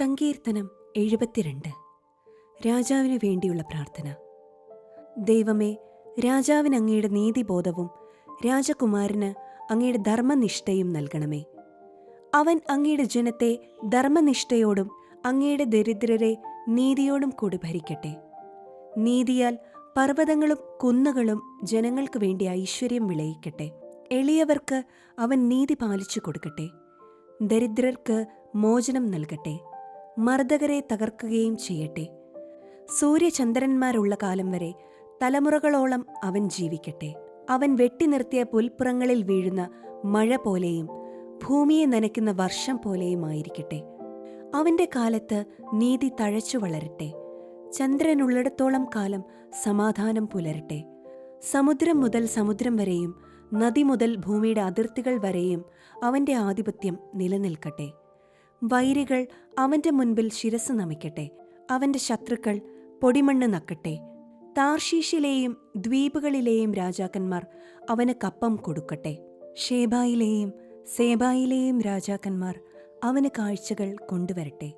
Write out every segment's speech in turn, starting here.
സങ്കീർത്തനം 72. രാജാവിനു വേണ്ടിയുള്ള പ്രാർത്ഥന. ദൈവമേ, രാജാവിന് അങ്ങയുടെ നീതിബോധവും രാജകുമാരന് അങ്ങയുടെ ധർമ്മനിഷ്ഠയും നൽകണമേ. അവൻ അങ്ങയുടെ ജനത്തെ ധർമ്മനിഷ്ഠയോടും അങ്ങയുടെ ദരിദ്രരെ നീതിയോടും കൂടി ഭരിക്കട്ടെ. നീതിയാൽ പർവ്വതങ്ങളും കുന്നുകളും ജനങ്ങൾക്ക് വേണ്ടി ഐശ്വര്യം വിളയിക്കട്ടെ. എളിയവർക്ക് അവൻ നീതി പാലിച്ചു കൊടുക്കട്ടെ. ദരിദ്രർക്ക് മോചനം നൽകട്ടെ. മർദ്ദകരെ തകർക്കുകയും ചെയ്യട്ടെ. സൂര്യചന്ദ്രന്മാരുള്ള കാലം വരെ തലമുറകളോളം അവൻ ജീവിക്കട്ടെ. അവൻ വെട്ടിനിർത്തിയ പുൽപ്പുറങ്ങളിൽ വീഴുന്ന മഴ പോലെയും ഭൂമിയെ നനയ്ക്കുന്ന വർഷം പോലെയുമായിരിക്കട്ടെ. അവന്റെ കാലത്ത് നീതി തഴച്ചു വളരട്ടെ. ചന്ദ്രനുള്ളിടത്തോളം കാലം സമാധാനം പുലരട്ടെ. സമുദ്രം മുതൽ സമുദ്രം വരെയും നദി മുതൽ ഭൂമിയുടെ അതിർത്തികൾ വരെയും അവന്റെ ആധിപത്യം നിലനിൽക്കട്ടെ. വൈരികൾ അവന്റെ മുൻപിൽ ശിരസ് നമിക്കട്ടെ. അവന്റെ ശത്രുക്കൾ പൊടിമണ്ണ് നക്കട്ടെ. താർഷീഷിലെയും ദ്വീപുകളിലെയും രാജാക്കന്മാർ അവന് കപ്പം കൊടുക്കട്ടെ. ഷേബായിലെയും സേബായിലെയും രാജാക്കന്മാർ അവന് കാഴ്ചകൾ കൊണ്ടുവരട്ടെ.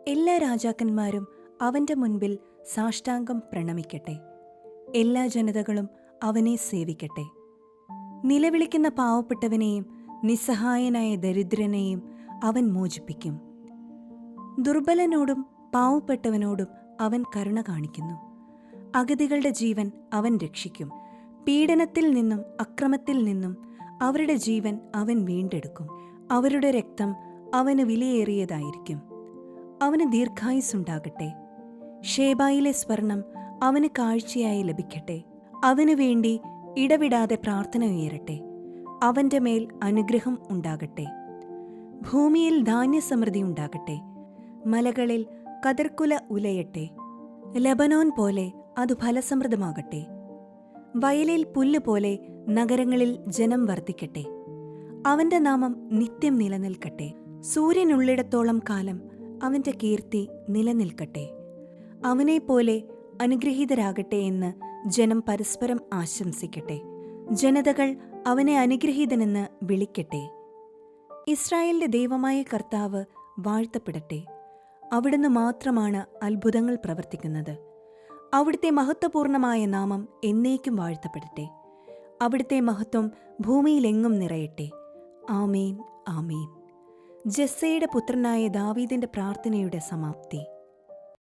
എല്ലാ രാജാക്കന്മാരും അവന്റെ മുൻപിൽ സാഷ്ടാംഗം പ്രണമിക്കട്ടെ. എല്ലാ ജനതകളും അവനെ സേവിക്കട്ടെ. നിലവിളിക്കുന്ന പാവപ്പെട്ടവനെയും നിസ്സഹായനായ ദരിദ്രനെയും അവൻ മോചിപ്പിക്കും. ദുർബലനോടും പാവപ്പെട്ടവനോടും അവൻ കരുണ കാണിക്കുന്നു. അഗതികളുടെ ജീവൻ അവൻ രക്ഷിക്കും. പീഡനത്തിൽ നിന്നും അക്രമത്തിൽ നിന്നും അവരുടെ ജീവൻ അവൻ വീണ്ടെടുക്കും. അവരുടെ രക്തം അവന് വിലയേറിയതായിരിക്കും. അവന് ദീർഘായുസ്സുണ്ടാകട്ടെ. ഷേബായിലെ സ്വർണം അവന് കാഴ്ചയായി ലഭിക്കട്ടെ. അവനു വേണ്ടി ഇടവിടാതെ പ്രാർത്ഥന ഉയരട്ടെ. അവന്റെ മേൽ അനുഗ്രഹം ഉണ്ടാകട്ടെ. ഭൂമിയിൽ ധാന്യസമൃദ്ധി ഉണ്ടാകട്ടെ. മലകളിൽ കതിർക്കുല ഉലയട്ടെ. ലബനോൻ പോലെ അത് ഫലസമൃദ്ധമാകട്ടെ. വയലിൽ പുല്ലുപോലെ നഗരങ്ങളിൽ ജനം വർദ്ധിക്കട്ടെ. അവന്റെ നാമം നിത്യം നിലനിൽക്കട്ടെ. സൂര്യനുള്ളിടത്തോളം കാലം അവന്റെ കീർത്തി നിലനിൽക്കട്ടെ. അവനെപ്പോലെ അനുഗ്രഹീതരാകട്ടെ എന്ന് ജനം പരസ്പരം ആശംസിക്കട്ടെ. ജനതകൾ അവനെ അനുഗ്രഹീതനെന്ന് വിളിക്കട്ടെ. ഇസ്രായേലിന്റെ ദൈവമായ കർത്താവ് വാഴ്ത്തപ്പെടട്ടെ. അവിടുന്ന് മാത്രമാണ് അത്ഭുതങ്ങൾ പ്രവർത്തിക്കുന്നത്. അവിടുത്തെ മഹത്വപൂർണമായ നാമം എന്നേക്കും വാഴ്ത്തപ്പെടട്ടെ. അവിടുത്തെ മഹത്വം ഭൂമിയിലെങ്ങും നിറയട്ടെ. ആമേൻ, ആമേൻ. ജസ്സയുടെ പുത്രനായ ദാവീദിന്റെ പ്രാർത്ഥനയുടെ സമാപ്തി.